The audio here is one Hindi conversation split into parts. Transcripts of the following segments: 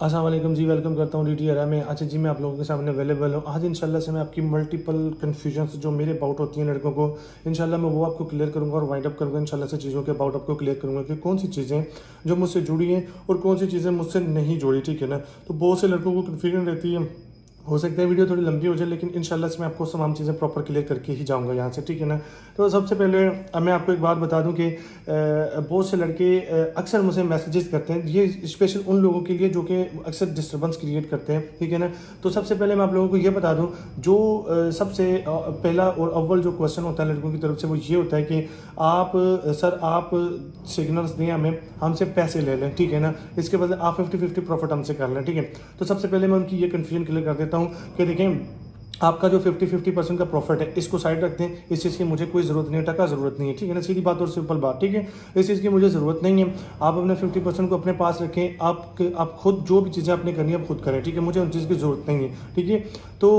अस्सलाम वालेकुम जी, वेलकम करता हूँ DTRA में। अच्छा जी, मैं आप लोगों के सामने अवेलेबल हूँ। आज इंशाल्लाह से मैं आपकी मल्टीपल कन्फ्यूजन्स जो मेरे अबाउट होती हैं लड़कों को, इंशाल्लाह मैं वो आपको क्लियर करूँगा और वाइंड अप करूँगा इंशाल्लाह से चीज़ों के अबाउट आपको क्लियर करूँगा कि कौन सी चीज़ें जो मुझसे जुड़ी हैं और कौन सी चीज़ें मुझसे नहीं जुड़ी, ठीक है ना। तो बहुत से लड़कों को कन्फ्यूजन रहती है। हो सकता है वीडियो थोड़ी लंबी हो जाए, लेकिन इंशाल्लाह से मैं आपको तमाम चीज़ें प्रॉपर क्लियर करके ही जाऊंगा यहाँ से, ठीक है ना। तो सबसे पहले मैं आपको एक बात बता दूं कि बहुत से लड़के अक्सर मुझे मैसेजेस करते हैं, ये स्पेशल उन लोगों के लिए जो कि अक्सर डिस्टर्बेंस क्रिएट करते हैं, ठीक है ना। तो सबसे पहले मैं आप लोगों को ये बता दूं, जो सबसे पहला और अव्वल जो क्वेश्चन होता है लड़कों की तरफ से वो ये होता है कि सर आप सिग्नल्स दें हमें, हमसे पैसे ले लें, ठीक है ना। इसके बदले आप 50-50 प्रॉफिट हमसे कर लें, ठीक है। तो सबसे पहले मैं उनकी ये कन्फ्यूजन क्लियर कर देता हूँ कि देखें, आपका जो 50-50% का प्रॉफिट है इसको साइड रखते हैं। इस चीज़ की मुझे कोई ज़रूरत नहीं है, टका ज़रूरत नहीं है, ठीक है ना। सीधी बात और सिंपल बात, ठीक है। इस चीज़ की मुझे ज़रूरत नहीं है। आप अपने 50% को अपने पास रखें। आप खुद जो भी चीज़ें आपने करनी है आप खुद करें, ठीक है। मुझे उन चीज़ की ज़रूरत नहीं है, ठीक है। तो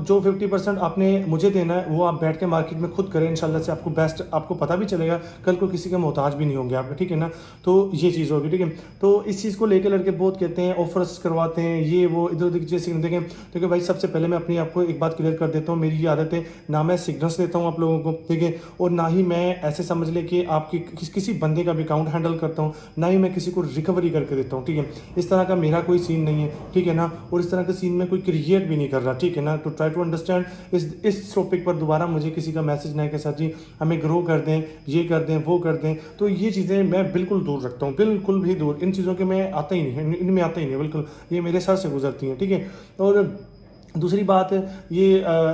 जो 50% आपने मुझे देना है वो आप बैठ के मार्केट में खुद करें। इंशाल्लाह से आपको बेस्ट, आपको पता भी चलेगा, कल को किसी का मोहताज भी नहीं होंगे आप, ठीक है ना। तो ये चीज़ होगी, ठीक है। तो इस चीज़ को लेकर लड़के बहुत कहते हैं, ऑफर्स करवाते हैं, ये वो इधर उधर की चीज़ें देखें। देखिए भाई, सबसे पहले मैं अपनी आपको एक बात क्लियर कर देता हूँ। मेरी ये आदत है, ना मैं सिग्नल्स देता हूँ आप लोगों को, ठीक है, और ना ही मैं ऐसे समझ ले कि आपकी किसी बंदे का भी अकाउंट हैंडल करता हूँ, ना ही मैं किसी को रिकवरी करके देता हूँ, ठीक है। इस तरह का मेरा कोई सीन नहीं है, ठीक है ना। और इस तरह का सीन में कोई क्रिएट भी नहीं कर रहा, ठीक है ना। तो ट्राई टू अंडरस्टैंड। इस टॉपिक पर दोबारा मुझे किसी का मैसेज ना है कि सर जी हमें ग्रो कर दें, ये कर दें, वो कर दें, तो ये चीज़ें मैं बिल्कुल दूर रखता हूँ, बिल्कुल भी दूर। इन चीज़ों के मैं आता ही नहीं, इनमें आता ही नहीं बिल्कुल, ये मेरे सर से गुजरती हैं, ठीक है। और दूसरी बात ये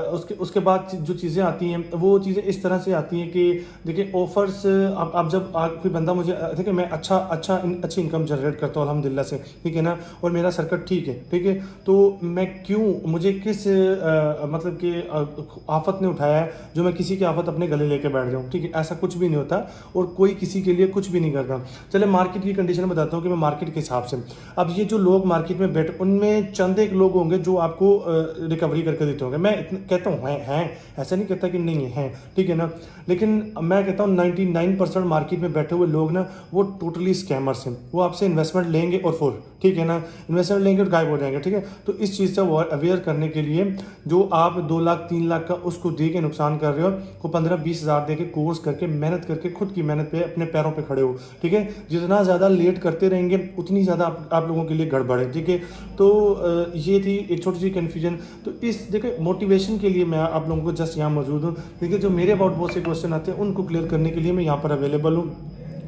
उसके उसके बाद जो चीज़ें आती हैं वो चीज़ें इस तरह से आती हैं कि देखिए ऑफर्स, आप जब कोई बंदा मुझे देखिए, मैं अच्छी इनकम जनरेट करता हूँ अल्हम्दुलिल्लाह से, ठीक है ना। और मेरा सर्किट ठीक है, ठीक है। तो मैं क्यों, मुझे किस मतलब कि आफत ने उठाया है जो मैं किसी की आफत अपने गले लेके बैठ जाऊँ, ठीक है। ऐसा कुछ भी नहीं होता और कोई किसी के लिए कुछ भी नहीं करता। चले मार्केट की कंडीशन बताता हूँ कि मैं मार्केट के हिसाब से, अब ये जो लोग मार्केट में बैठे उनमें चंद एक लोग होंगे जो आपको रिकवरी करके देते होंगे। मैं कहता हूँ हैं, ऐसा नहीं कहता कि नहीं है, ठीक है ना। लेकिन मैं कहता हूँ 99% मार्केट में बैठे हुए लोग ना वो टोटली स्कैमर्स हैं। वो आपसे इन्वेस्टमेंट लेंगे और फिर, ठीक है ना, इन्वेस्टमेंट लेंगे और गायब हो जाएंगे, ठीक है। तो इस चीज़ से अवेयर करने के लिए जो आप 2 लाख 3 लाख का उसको दे के नुकसान कर रहे हो, वो 15-20 हज़ार दे के कोर्स करके मेहनत करके खुद की मेहनत पे अपने पैरों पे खड़े हो, ठीक है। जितना ज़्यादा लेट करते रहेंगे उतनी ज़्यादा आप लोगों के लिए गड़बड़ है, ठीक है। तो ये थी एक छोटी सी कन्फ्यूजन। तो इस देखिए मोटिवेशन के लिए मैं आप लोगों को जस्ट यहाँ मौजूद हूँ। देखिए जो मेरे अबाउट बहुत से क्वेश्चन आते हैं उनको क्लियर करने के लिए मैं यहाँ पर अवेलेबल हूँ,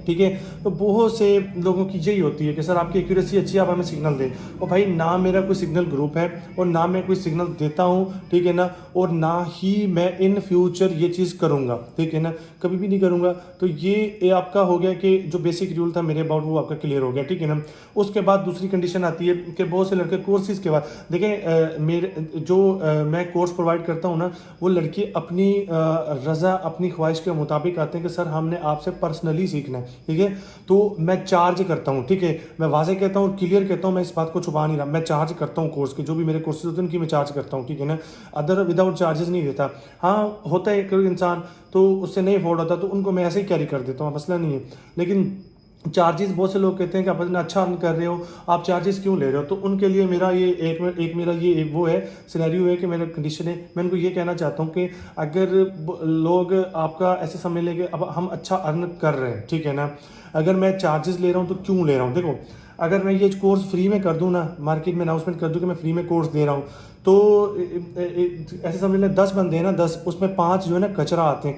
ठीक है। तो बहुत से लोगों की यही होती है कि सर आपकी एक्यूरेसी अच्छी है, आप हमें सिग्नल दें। और भाई ना मेरा कोई सिग्नल ग्रुप है और ना मैं कोई सिग्नल देता हूँ, ठीक है ना। और ना ही मैं इन फ्यूचर ये चीज़ करूँगा, ठीक है ना, कभी भी नहीं करूँगा। तो ये आपका हो गया कि जो बेसिक रूल था मेरे अबाउट वो आपका क्लियर हो गया, ठीक है ना। उसके बाद दूसरी कंडीशन आती है कि बहुत से लड़के कोर्सेज के बाद देखें, मेरे जो मैं कोर्स प्रोवाइड करता हूँ ना, वो लड़के अपनी रज़ा अपनी ख्वाहिश के मुताबिक आते हैं कि सर हमने आपसे पर्सनली सीखना है, ठीक है। तो मैं चार्ज करता हूँ, ठीक है। मैं वाजे कहता हूँ, क्लियर कहता हूँ, मैं इस बात को छुपा नहीं रहा, मैं चार्ज करता हूँ कोर्स के, जो भी मेरे कोर्सेज होते हैं उनकी मैं चार्ज करता हूँ, ठीक है ना। अदर विदाउट चार्जेस नहीं देता। हाँ होता है कोई इंसान तो उससे नहीं अफोर्ड होता तो उनको मैं ऐसे ही कैरी कर देता हूँ, मसला नहीं है। लेकिन चार्जेस बहुत से लोग कहते हैं कि आप इतना अच्छा अर्न कर रहे हो, आप चार्जेस क्यों ले रहे हो। तो उनके लिए मेरा ये एक मेरा ये एक वो है सिनेरियो है कि मेरा कंडीशन है। मैं उनको ये कहना चाहता हूँ कि अगर लोग आपका ऐसे समझ लेंगे अब हम अच्छा अर्न कर रहे हैं, ठीक है ना, अगर मैं चार्जेस ले रहा हूँ तो क्यों ले रहा हूँ। देखो अगर मैं ये कोर्स फ्री में कर दूँ ना, मार्केट में अनाउंसमेंट कर दूँ कि मैं फ्री में कोर्स दे रहा हूँ, तो ऐसे समझ लें 10 बंदे हैं ना, 10 उसमें 5 जो है ना कचरा आते हैं।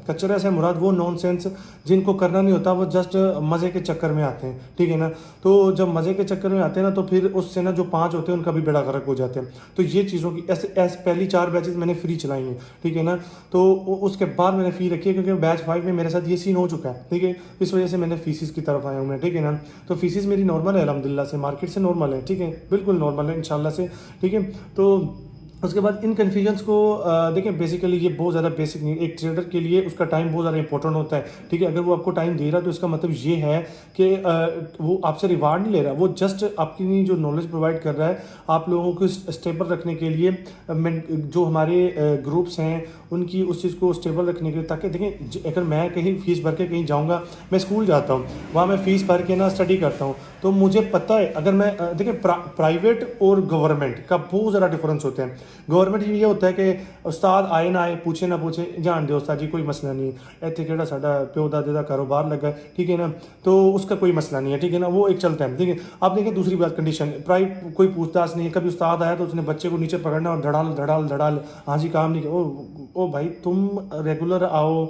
कचरा से मुराद वो नॉनसेंस जिनको करना नहीं होता, वो जस्ट मज़े के चक्कर में आते हैं, ठीक है ना। तो जब मज़े के चक्कर में आते हैं ना तो फिर उससे ना जो 5 होते हैं उनका भी बेड़ा गर्क हो जाते हैं। तो ये चीज़ों की ऐसे पहली 4 बैचेज मैंने फ्री चलाई हैं, ठीक है ना। तो उसके बाद मैंने फ़ी रखी है क्योंकि बैच 5 में मेरे साथ ये सीन हो चुका है, ठीक है। इस वजह से मैंने फीसिस की तरफ आया हूँ मैं, ठीक है ना। तो फीसिस मेरी नॉर्मल है अल्हम्दुलिल्लाह से, मार्केट से नॉर्मल है, ठीक है, बिल्कुल नॉर्मल है इंशाल्लाह से, ठीक है। तो उसके बाद इन कन्फ्यूजन्स को देखें, बेसिकली ये बहुत ज़्यादा बेसिक नहीं, एक ट्रेडर के लिए उसका टाइम बहुत ज़्यादा इंपॉर्टेंट होता है, ठीक है। अगर वो आपको टाइम दे रहा है तो इसका मतलब ये है कि वो आपसे रिवार्ड नहीं ले रहा, वो जस्ट आपकी जो नॉलेज प्रोवाइड कर रहा है आप लोगों को स्टेबल रखने के लिए। जो हमारे ग्रुप्स हैं उनकी उस चीज़ को स्टेबल रखने के लिए, ताकि देखें अगर मैं कहीं फ़ीस भर के कहीं जाऊँगा, मैं स्कूल जाता हूँ, वहाँ मैं फ़ीस भर के ना स्टडी करता हूँ, तो मुझे पता है अगर मैं देखिए प्राइवेट और गवर्नमेंट का बहुत ज़्यादा डिफरेंस होते हैं। गवर्नमेंट ये होता है कि उस्ताद आए ना आए, पूछे ना पूछे, जान दो उस्ताद जी कोई मसला नहीं, इतने केड़ा साडा प्यो दादे का कारोबार लगा है, ठीक है ना, तो उसका कोई मसला नहीं है, ठीक है ना, वो एक चलता है, ठीक है। आप देखिए दूसरी बात, कंडीशन प्राइवेट कोई पूछताछ नहीं है, कभी उस्ताद आया तो उसने बच्चे को नीचे पकड़ना और धड़ाल धड़ाल धड़ाल, हाँ जी काम नहीं किया, ओ भाई तुम रेगुलर आओ,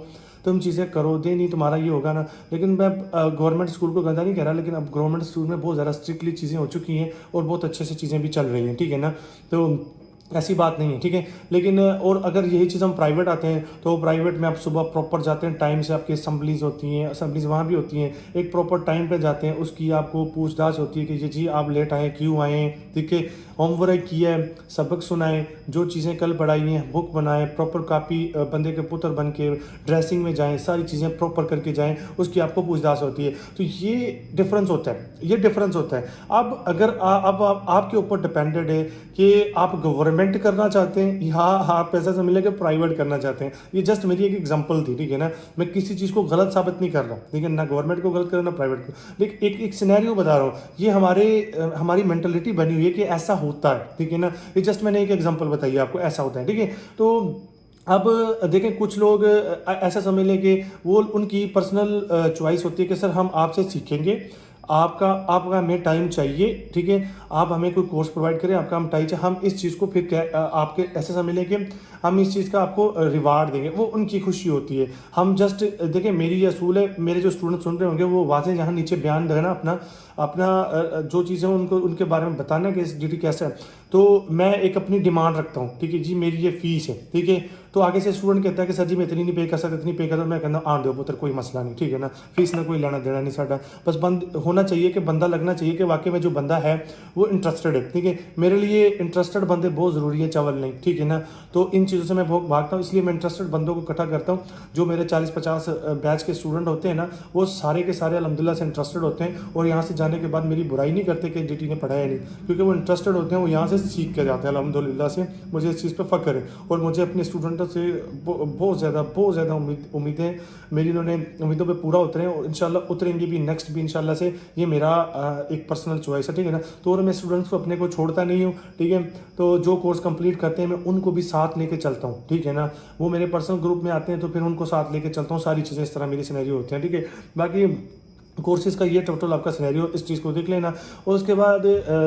तुम चीज़ें करो दे, नहीं तुम्हारा ये होगा ना। लेकिन मैं गवर्नमेंट स्कूल को गंदा नहीं कह रहा, लेकिन अब गवर्नमेंट स्कूल में बहुत ज़्यादा स्ट्रिक्टली चीज़ें हो चुकी हैं और बहुत अच्छे से चीज़ें भी चल रही हैं, ठीक है ना, तो ऐसी बात नहीं है, ठीक है। लेकिन और अगर यही चीज़ हम प्राइवेट आते हैं तो प्राइवेट में आप सुबह प्रॉपर जाते हैं, टाइम से आपकी असम्बलीज होती हैं, असम्बलीज वहाँ भी होती हैं, एक प्रॉपर टाइम पे जाते हैं, उसकी आपको पूछताछ होती है कि ये जी आप लेट आए क्यों आए, ठीक है, होमवर्क किया है, सबक सुनाए, जो चीज़ें कल पढ़ाई हैं बुक बनाए, प्रॉपर कापी बंदे के पुत्र बन के ड्रेसिंग में जाएँ, सारी चीज़ें प्रॉपर करके जाएँ, उसकी आपको पूछताछ होती है। तो ये डिफरेंस होता है, ये डिफरेंस होता है। अब अगर अब आपके ऊपर डिपेंडेड है कि आप गवर्नमेंट करना चाहते हैं या आप पैसा समझ लें कि प्राइवेट करना चाहते हैं। ये जस्ट मेरी एक एग्जांपल थी, ठीक है ना, मैं किसी चीज़ को गलत साबित नहीं कर रहा, ठीक है ना, गवर्नमेंट को गलत कर रहा ना प्राइवेट को, लेकिन एक सिनेरियो बता रहा हूँ, ये हमारी मेंटलिटी बनी हुई है कि ऐसा होता है, ठीक है ना, ये जस्ट मैंने एक एग्जाम्पल बताई आपको, ऐसा होता है, ठीक है। तो अब देखें कुछ लोग ऐसा समझ लें कि वो उनकी पर्सनल चॉइस होती है कि सर हम आपसे सीखेंगे, आपका आपका हमें टाइम चाहिए, ठीक है, आप हमें कोई कोर्स प्रोवाइड करें, आपका हम टाइम चाहिए, हम इस चीज़ को फिर क्या आपके ऐसे समझ लें कि हम इस चीज़ का आपको रिवार्ड देंगे, वो उनकी खुशी होती है। हम जस्ट देखें, मेरी ये असूल है, मेरे जो स्टूडेंट सुन रहे होंगे वो वाज़े यहाँ नीचे बयान देना अपना अपना जो चीज़ें उनको उनके बारे में बताना कि इस ड्यूटी कैसा है। तो मैं एक अपनी डिमांड रखता हूँ, ठीक है जी, मेरी ये फ़ीस है, ठीक है, तो आगे से स्टूडेंट कहता है कि सर जी मैं इतनी नहीं पे कर सकता, इतनी पे कर, मैं कहता हूँ आन दो पुत्र कोई मसला नहीं, ठीक है ना, फीस ना कोई लेना देना नहीं साडा, बस बंद होना चाहिए कि बंदा लगना चाहिए कि वाकई में जो बंदा है वो इंटरेस्टेड है, ठीक है। मेरे लिए इंटरेस्टेड बंदे बहुत ज़रूरी है, चावल नहीं, ठीक है ना। तो इन चीज़ों से मैं बहुत भागता हूँ, इसलिए मैं इंटरेस्टेड बंदों को इकट्ठा करता हूँ। जो मेरे 40-50 बैच के स्टूडेंट होते हैं ना, वो सारे के सारे अल्हम्दुलिल्लाह से इंटरेस्टेड होते हैं और यहाँ से जाने के बाद मेरी बुराई नहीं करते कि जीटी ने पढ़ाया नहीं, क्योंकि वो इंटरेस्टेड होते हैं, वो यहाँ से सीख के जाते हैं अल्हम्दुलिल्लाह से। मुझे इस चीज़ पर फ़ख्र है और मुझे अपने स्टूडेंटों से बहुत ज़्यादा उम्मीदें मेरी, उन्होंने उम्मीदों पे पूरा उतरे और इंशाल्लाह उतरेंगे भी, नेक्स्ट भी इंशाल्लाह से। ये मेरा एक पर्सनल चॉइस है, ठीक है ना। तो और मैं स्टूडेंट्स को अपने को छोड़ता नहीं हूँ, ठीक है। तो जो कोर्स कंप्लीट करते हैं मैं उनको भी साथ लेके चलता हूँ, ठीक है ना। वो मेरे पर्सनल ग्रुप में आते हैं तो फिर उनको साथ लेके चलता हूँ, सारी चीज़ें इस तरह मेरी सिनेरियो होते हैं, ठीक है। बाकी कोर्सेज का ये टोटल आपका सिनेरियो, इस चीज़ को देख लेना। और उसके बाद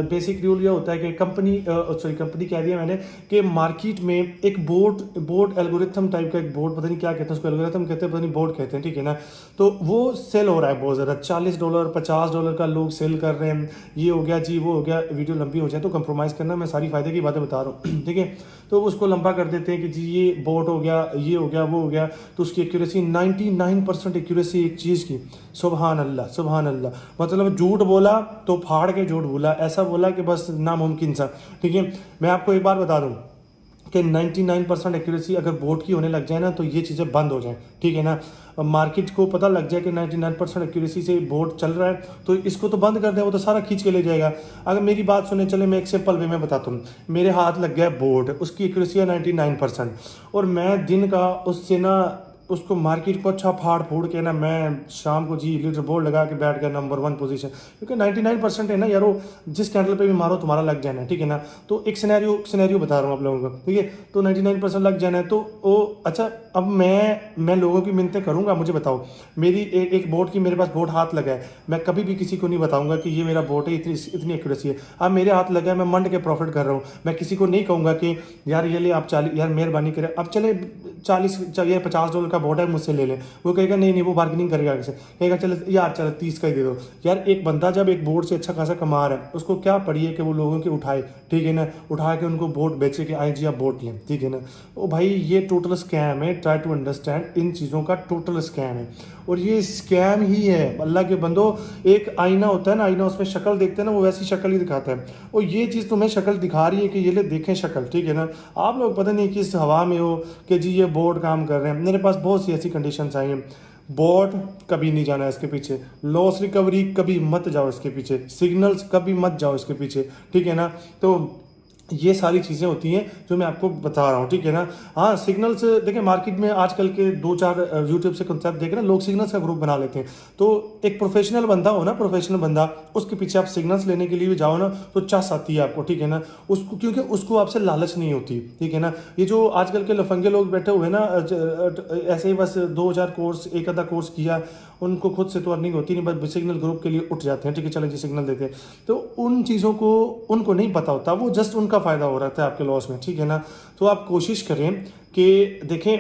बेसिक रूल ये होता है कि कंपनी कह दिया मैंने कि मार्केट में एक बोर्ड एल्गोरिथम टाइप का एक बोर्ड, पता नहीं क्या कहते हैं उसको, एल्गोरिथम कहते हैं, पता नहीं बोर्ड कहते हैं, ठीक है ना। तो वो सेल हो रहा है बहुत ज़्यादा, $40 $50 का लोग सेल कर रहे हैं, ये हो गया जी वो हो गया। वीडियो लंबी हो जाए तो कंप्रोमाइज़ करना, मैं सारी फ़ायदे की बातें बता रहा हूँ, ठीक है। तो उसको लंबा कर देते हैं कि जी ये बोट हो गया, ये हो गया, वो हो गया, तो उसकी एक्यूरेसी 99% एक्यूरेसी एक चीज़ की, सुभान अल्लाह सुभान अल्लाह, मतलब झूठ बोला तो फाड़ के झूठ बोला, ऐसा बोला कि बस नामुमकिन सा, ठीक है। मैं आपको एक बात बता दूं कि 99% एक्यूरेसी अगर बोट की होने लग जाए ना तो ये चीज़ें बंद हो जाएं, ठीक है ना। मार्केट को पता लग जाए कि 99% एक्यूरेसी से बोट चल रहा है तो इसको तो बंद कर दें, वो तो सारा खींच के ले जाएगा। अगर मेरी बात सुने चले, मैं एक सिंपल वे में बताता हूँ, मेरे हाथ लग गया बोट, उसकी एक्यूरेसी है 99% और मैं दिन का उससे ना उसको मार्केट को अच्छा फाड़ फूड़ के ना मैं शाम को जी लीडर बोर्ड लगा के बैठ गया नंबर 1 पोजीशन, क्योंकि 99% है ना यारो, जिस कैंडल पे भी मारो तुम्हारा लग जाना है, ठीक है ना। तो एक सिनेरियो बता रहा हूँ आप लोगों को, ठीक है। तो 99% लग जाना है तो वो अच्छा, अब मैं लोगों की मिन्नतें करूँगा, मुझे बताओ, मेरी एक बोट की मेरे पास बोट हाथ लगा है, मैं कभी भी किसी को नहीं बताऊँगा कि ये मेरा बोट है, इतनी एक्यूरेसी है। अब मेरे हाथ लगा है, मैं मंड के प्रॉफिट कर रहा हूँ, मैं किसी को नहीं कहूँगा कि यार ये ले आप 40, यार मेहरबानी करें अब चले $40 $50 का बोर्ड है मुझसे ले ले, वो कहेगा नहीं नहीं, वो बार्गेनिंग करेगा कैसे, कहेगा चल यार चलो 30 का ही दे दो। यार एक बंदा जब एक बोर्ड से अच्छा खासा कमा रहा है, उसको क्या पड़ी है कि वो लोगों के उठाए, ठीक है ना, उठा के उनको बोर्ड बेचे कि आए जी आप बोर्ड लें, ठीक है ना। ओ भाई ये टोटल स्कैम है, ट्राई टू अंडरस्टैंड, इन चीज़ों का टोटल स्कैम है और ये स्कैम ही है। अल्लाह के बंदो, एक आईना होता है ना, आईना उसमें शक्ल देखते हैं ना, वो वैसी शक्ल ही दिखाता है, और ये चीज़ तुम्हें शक्ल दिखा रही है कि ये ले देखें शक्ल, ठीक है ना। आप लोग पता नहीं किस हवा में हो कि जी ये बोर्ड काम कर रहे हैं। मेरे पास बहुत सी ऐसी कंडीशंस आई हैं, बोर्ड कभी नहीं जाना इसके पीछे, लॉस रिकवरी कभी मत जाओ इसके पीछे, सिग्नल्स कभी मत जाओ इसके पीछे, ठीक है ना। तो ये सारी चीज़ें होती हैं जो मैं आपको बता रहा हूँ, ठीक है ना। हाँ सिग्नल्स देखिए, मार्केट में आजकल के 2-4 यूट्यूब से कंसेप्ट देख रहे हैं, लोग सिग्नल्स का ग्रुप बना लेते हैं। तो एक प्रोफेशनल बंदा हो ना, प्रोफेशनल बंदा, उसके पीछे आप सिग्नल्स लेने के लिए भी जाओ ना तो चस आती है आपको, ठीक है ना। उसको क्योंकि उसको आपसे लालच नहीं होती, ठीक है ना। ये जो आजकल के लफंगे लोग बैठे हुए ना, ऐसे ही बस 2-4 कोर्स, एक आधा कोर्स किया, उनको खुद से तो अर्निंग होती नहीं, बस सिग्नल ग्रुप के लिए उठ जाते हैं, ठीक है चलो जी सिग्नल देते हैं। तो उन चीज़ों को उनको नहीं पता होता, वो जस्ट उनका फ़ायदा हो रहा था आपके लॉस में, ठीक है ना। तो आप कोशिश करें कि देखें,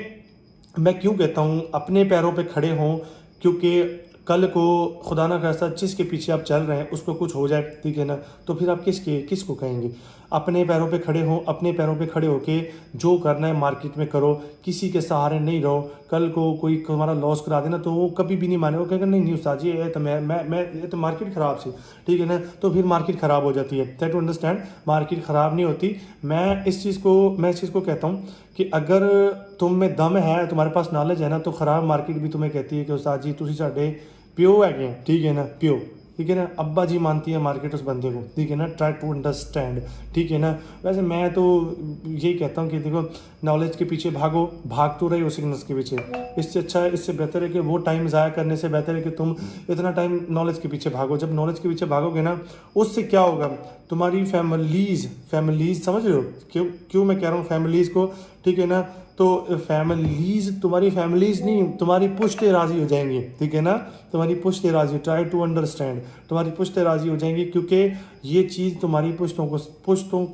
मैं क्यों कहता हूँ अपने पैरों पे खड़े हों, क्योंकि कल को खुदा ना खास्ता जिसके पीछे आप चल रहे हैं उसको कुछ हो जाए, ठीक है ना, तो फिर आप किसको कहेंगे। अपने पैरों पे खड़े हों, अपने पैरों पे खड़े होके जो करना है मार्केट में करो, किसी के सहारे नहीं रहो। कल को कोई तुम्हारा लॉस करा देना तो वो कभी भी नहीं माने, वो कहेगा नहीं नहीं उस्ताद जी ये तो मैं ये तो मार्केट ख़राब सी, ठीक है ना। तो फिर मार्केट ख़राब हो जाती है। ट्राई टू अंडरस्टैंड, मार्केट ख़राब नहीं होती। मैं इस चीज़ को कहता हूँ कि अगर तुम में दम है, तुम्हारे पास नॉलेज है ना, तो ख़राब मार्केट भी तुम्हें कहती है कि उस्ताद जी तुसी साडे प्यो है, ठीक है ना, प्यो, ठीक है ना। अब्बा जी मानती है मार्केट उस बंदे को, ठीक है ना। ट्राई टू अंडरस्टैंड, ठीक है ना। वैसे मैं तो यही कहता हूँ कि देखो, नॉलेज के पीछे भागो, भाग तो रही हो सिग्नल्स के पीछे, इससे अच्छा है, इससे बेहतर है कि वो टाइम ज़ाया करने से बेहतर है कि तुम इतना टाइम नॉलेज के पीछे भागो। जब नॉलेज के पीछे भागोगे ना, उससे क्या होगा, तुम्हारी फैमिलीज समझ रहे हो क्यों मैं कह रहा हूँ फैमिलीज़ को, ठीक है ना। तो तुम्हारी फैमिलीज़ नहीं, तुम्हारी पुश्ते राज़ी हो जाएंगी, ठीक है ना। तुम्हारी पुश्ते राज़ी, ट्राई टू अंडरस्टैंड, तुम्हारी पुश्ते राज़ी हो जाएंगी, क्योंकि ये चीज़ तुम्हारी पुश्तों की पुश्तों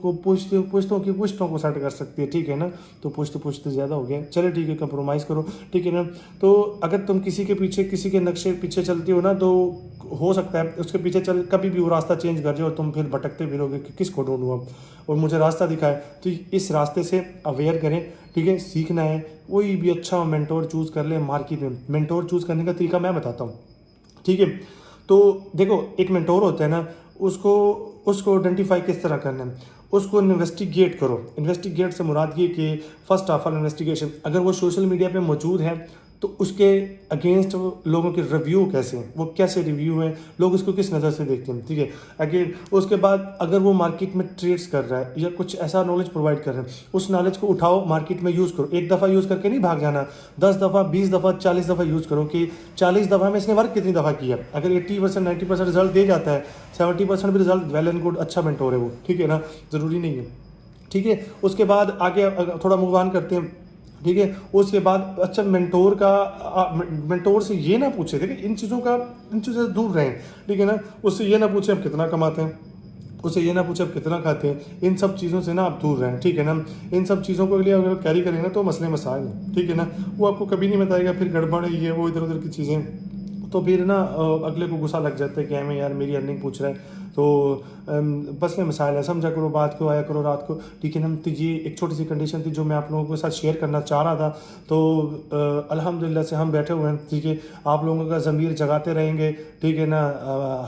को सेट कर सकती है, ठीक है ना। तो पुश्त ज़्यादा हो गया, चलो ठीक है कंप्रोमाइज़ करो, ठीक है ना। तो अगर तुम किसी के नक्शे पीछे चलती हो ना, तो हो सकता है उसके पीछे चल कभी भी वो रास्ता चेंज कर जाओ, तुम फिर भटकते फिरोगे कि किसको ढूंढूं अब, और मुझे रास्ता दिखाए। तो इस रास्ते से अवेयर करें, ठीक है। सीखना है, कोई भी अच्छा मेंटोर चूज़ कर ले मार्केट में। मेंटोर चूज़ करने का तरीका मैं बताता हूँ, ठीक है। तो देखो, एक मेंटोर होता है ना, उसको आइडेंटिफाई किस तरह करना है, उसको इन्वेस्टिगेट करो। इन्वेस्टिगेट से मुराद ये कि फर्स्ट ऑफ ऑल इन्वेस्टिगेशन, अगर वो सोशल मीडिया पे मौजूद है तो उसके अगेंस्ट लोगों के रिव्यू कैसे हैं, वो कैसे रिव्यू हैं, लोग उसको किस नज़र से देखते हैं, ठीक है। अगेन उसके बाद अगर वो मार्केट में ट्रेड्स कर रहा है या कुछ ऐसा नॉलेज प्रोवाइड कर रहा है, उस नॉलेज को उठाओ, मार्केट में यूज़ करो। एक दफ़ा यूज़ करके नहीं भाग जाना, 10 दफ़ा 20 दफ़ा 40 दफ़ा यूज़ करो कि 40 दफ़ा में इसने वर्क कितनी दफ़ा किया। अगर 80% 90% रिजल्ट दे जाता है, 70% भी रिजल्ट वेल एंड गुड, अच्छा मेंटोर है वो, ठीक है ना, ज़रूरी नहीं है, ठीक है। उसके बाद आगे थोड़ा मूव ऑन करते हैं, ठीक है। उसके बाद अच्छा मेंटोर से ये ना पूछे, देखिए इन चीज़ों से दूर रहें, ठीक है ना। उससे ये ना पूछे आप कितना कमाते हैं, उससे ये ना पूछे आप कितना खाते हैं, इन सब चीज़ों से ना आप दूर रहें, ठीक है ना। इन सब चीज़ों के लिए अगर कैरी करेंगे ना तो मसले मसाइल हैं, ठीक है ना। वो आपको कभी नहीं बताएगा, फिर गड़बड़ है ये वो इधर उधर की चीज़ें, तो फिर ना अगले को गुस्सा लग जाता है कि हमें यार मेरी अर्निंग पूछ रहा है, तो बस में मसाइल है, समझा करो बात को, आया करो रात को, ठीक है ना। तो ये एक छोटी सी कंडीशन थी जो मैं आप लोगों के साथ शेयर करना चाह रहा था। तो अल्हम्दुलिल्लाह से हम बैठे हुए हैं, ठीक है। आप लोगों का ज़मीर जगाते रहेंगे, ठीक है ना,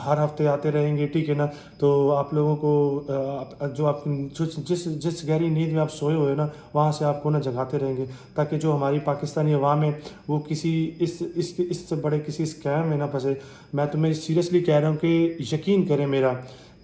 हर हफ्ते आते रहेंगे, ठीक है ना। तो आप लोगों को जो आप जिस गहरी नींद में आप सोए हुए हो ना, वहाँ से आपको ना जगाते रहेंगे, ताकि जो हमारी पाकिस्तानी अवाम है वो किसी इससे बड़े किसी स्कैम में ना फंसे। मैं तुम्हें सीरियसली कह रहा हूँ कि यकीन करें मेरा,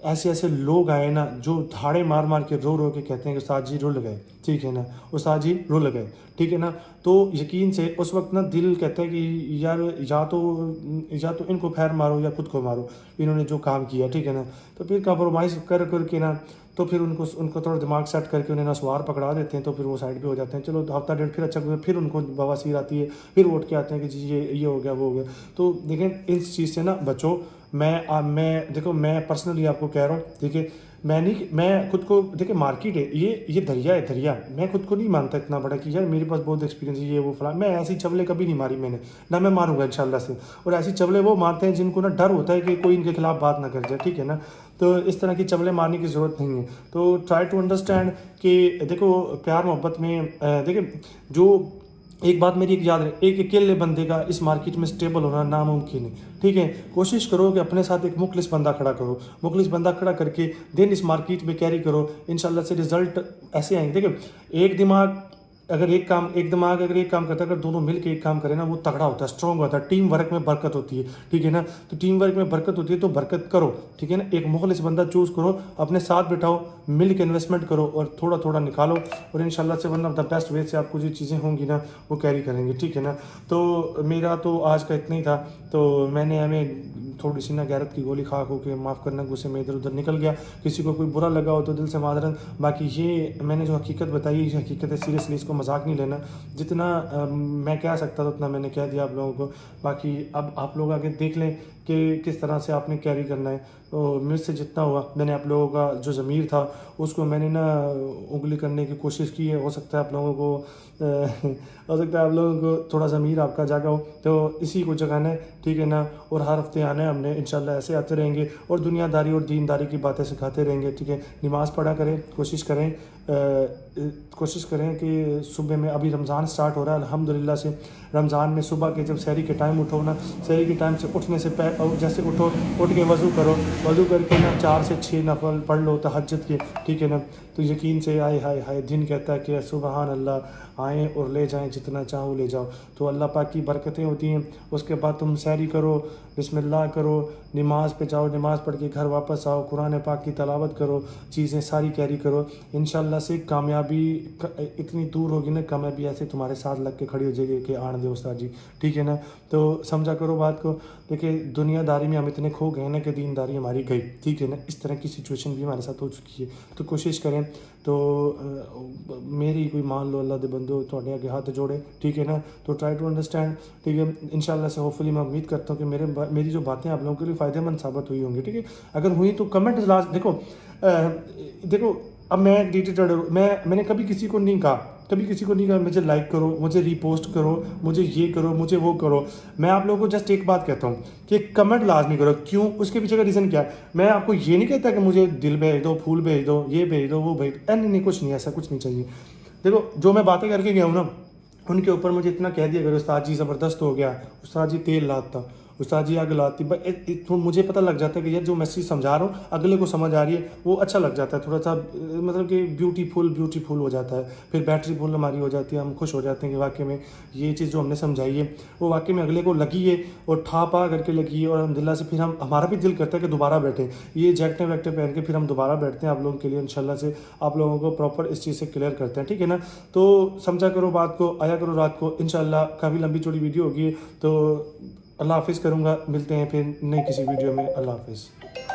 ऐसे लोग आए ना जो धाड़े मार मार के रो के कहते हैं कि उस्ताद जी रुल गए, ठीक है ना, उस्ताद जी रुल गए, ठीक है ना। तो यकीन से उस वक्त ना दिल कहता है कि यार या तो इनको खैर मारो या खुद को मारो, इन्होंने जो काम किया, ठीक है ना। तो फिर कंप्रोमाइज़ करके ना, तो फिर उनको थोड़ा दिमाग सेट करके उन्हें नस्वार पकड़ा देते हैं, तो फिर वो साइड पे हो जाते हैं। चलो हफ्ता डेढ़ फिर अच्छा गुजरा, फिर उनको बवासीर आती है, फिर उठ के आते हैं कि जी ये हो गया वो हो गया। तो देखें इस चीज़ से ना बचो। मैं देखो मैं पर्सनली आपको कह रहा हूँ, ठीक है। मैं खुद को देखिए, मार्केट है ये दरिया है, दरिया। मैं खुद को नहीं मानता इतना बड़ा कि यार मेरे पास बहुत एक्सपीरियंस है, ये वो फला। मैं ऐसी चवले कभी नहीं मारी मैंने, ना मैं मारूंगा इंशाल्लाह से। और ऐसी चवले वो मारते हैं जिनको ना डर होता है कि कोई इनके खिलाफ बात ना कर जाए, ठीक है ना। तो इस तरह की चवले मारने की ज़रूरत नहीं है। तो ट्राई टू अंडरस्टैंड कि देखो प्यार मोहब्बत में देखिए, जो एक बात मेरी एक याद रहे, एक अकेले बंदे का इस मार्केट में स्टेबल होना नामुमकिन है, ठीक है। कोशिश करो कि अपने साथ एक मुखलिस बंदा खड़ा करो, मुखलिस बंदा खड़ा करके देन इस मार्केट में कैरी करो, इंशाल्लाह से रिजल्ट ऐसे आएंगे। देखिए एक दिमाग अगर एक काम करता है, अगर दोनों मिलकर एक काम करें ना, वो तगड़ा होता है, स्ट्रॉन्ग होता है। टीम वर्क में बरकत होती है, ठीक है ना। तो टीम वर्क में बरकत होती है तो बरकत करो, ठीक है ना। एक मुखलिस बंदा चूज़ करो, अपने साथ बिठाओ, मिल के इन्वेस्टमेंट करो और थोड़ा थोड़ा निकालो, और इंशाल्लाह से one of the best way से आपको जो चीज़ें होंगी ना वो कैरी करेंगे, ठीक है ना। तो मेरा तो आज का इतना ही था। तो मैंने हमें थोड़ी सी ना गैरत की गोली खा के, माफ़ करना, गुस्से में इधर उधर निकल गया। किसी को कोई बुरा लगा हो तो दिल से माजरत। बाकी ये मैंने जो हकीकत बताई, ये हकीकत है, सीरियसली इसको मजाक नहीं लेना। जितना मैं कह सकता था उतना मैंने कह दिया आप लोगों को। बाकी अब आप लोग आगे देख लें कि किस तरह से आपने कैरी करना है। तो मुझसे जितना हुआ मैंने आप लोगों का जो ज़मीर था उसको मैंने ना उंगली करने की कोशिश की है। हो सकता है आप लोगों को हो सकता है आप लोगों को थोड़ा ज़मीर आपका जागा हो, तो इसी को जगाना है, ठीक है ना। और हर हफ्ते आना है हमने, इंशाल्लाह ऐसे आते रहेंगे और दुनियादारी और दीनदारी की बातें सिखाते रहेंगे, ठीक है। नमाज़ पढ़ा करें, कोशिश करें कि सुबह में, अभी रमज़ान स्टार्ट हो रहा है अल्हम्दुलिल्लाह से। रमज़ान में सुबह के जब सहरी के टाइम उठो ना, सहरी के टाइम से उठने से जैसे उठो, उठ के वज़ू करो, वज़ू करके ना 4 से 6 नफल पढ़ लो तहज्जुद के, ठीक है ना। तो यकीन से आए हाय हाय दिन कहता है कि सुबहान अल्लाह, आएँ और ले जाएँ, जितना चाहो ले जाओ। तो अल्लाह पाक की बरकतें होती हैं। उसके बाद तुम सहरी करो, बिस्मिल्लाह करो, नमाज़ पे जाओ, नमाज़ पढ़ के घर वापस आओ, कुरान पाक की तलावत करो, चीज़ें सारी कैरी करो। इंशाल्लाह से कामयाबी इतनी दूर होगी ना, कामयाबी ऐसे तुम्हारे साथ लग के खड़ी हो जाएगी कि आन दे उस्ताद जी, ठीक है ना। तो समझा करो बात को। देखिए दुनियादारी में हम इतने खो गए ना कि दीनदारी हमारी गई, ठीक है ना। इस तरह की सिचुएशन भी हमारे साथ हो चुकी है। तो कोशिश करें, तो मेरी कोई मान लो अल्लाह दे बंदो थोड़े आगे हाथ जोड़े, ठीक है ना। तो ट्राई टू अंडरस्टैंड, ठीक है। इंशाल्लाह से होपफुली मैं उम्मीद करता हूँ कि मेरी जो बातें आप लोगों के लिए फ़ायदेमंद साबित हुई होंगी, ठीक है। अगर हुई तो कमेंट लास्ट देखो अब मैं एडिटेड मैंने कभी किसी को नहीं कहा मुझे लाइक करो, मुझे रीपोस्ट करो, मुझे ये करो, मुझे वो करो। मैं आप लोगों को जस्ट एक बात कहता हूँ कि कमेंट लाजमी करो। क्यों? उसके पीछे का रीज़न क्या है? मैं आपको ये नहीं कहता कि मुझे दिल भेज दो, फूल भेज दो, ये भेज दो, वो भेज दो, नहीं, कुछ नहीं, ऐसा कुछ नहीं चाहिए। देखो जो मैं बातें करके गया हूँ ना, उनके ऊपर मुझे इतना कह दिया करो उस्ताद जी ज़बरदस्त हो गया, उस्ताद जी तेल लाता, उस्ताद जी आग लाती, तो मुझे पता लग जाता है कि यार जो मैसेज समझा रहा हूँ अगले को समझ आ रही है, वो अच्छा लग जाता है थोड़ा सा, मतलब कि ब्यूटीफुल हो जाता है। फिर बैटरी फुल हमारी हो जाती है, हम खुश हो जाते हैं कि वाकई में ये चीज़ जो हमने समझाई है वो वाकई में अगले को लगी है और ठा करके लगी है। और अल्हम्दुलिल्लाह से फिर हमारा भी दिल करता है कि दोबारा बैठें, ये जैकेटें वैकेटें पहन के फिर हम दोबारा बैठते हैं आप लोगों के लिए। इंशाल्लाह से आप लोगों को प्रॉपर इस चीज़ से क्लियर करते हैं, ठीक है ना। तो समझा करो बात को, आया करो रात को। इंशाल्लाह काफ़ी लंबी चौड़ी वीडियो होगी, तो अल्लाह हाफिज़ करूँगा। मिलते हैं फिर नई किसी वीडियो में। अल्लाह हाफिज़।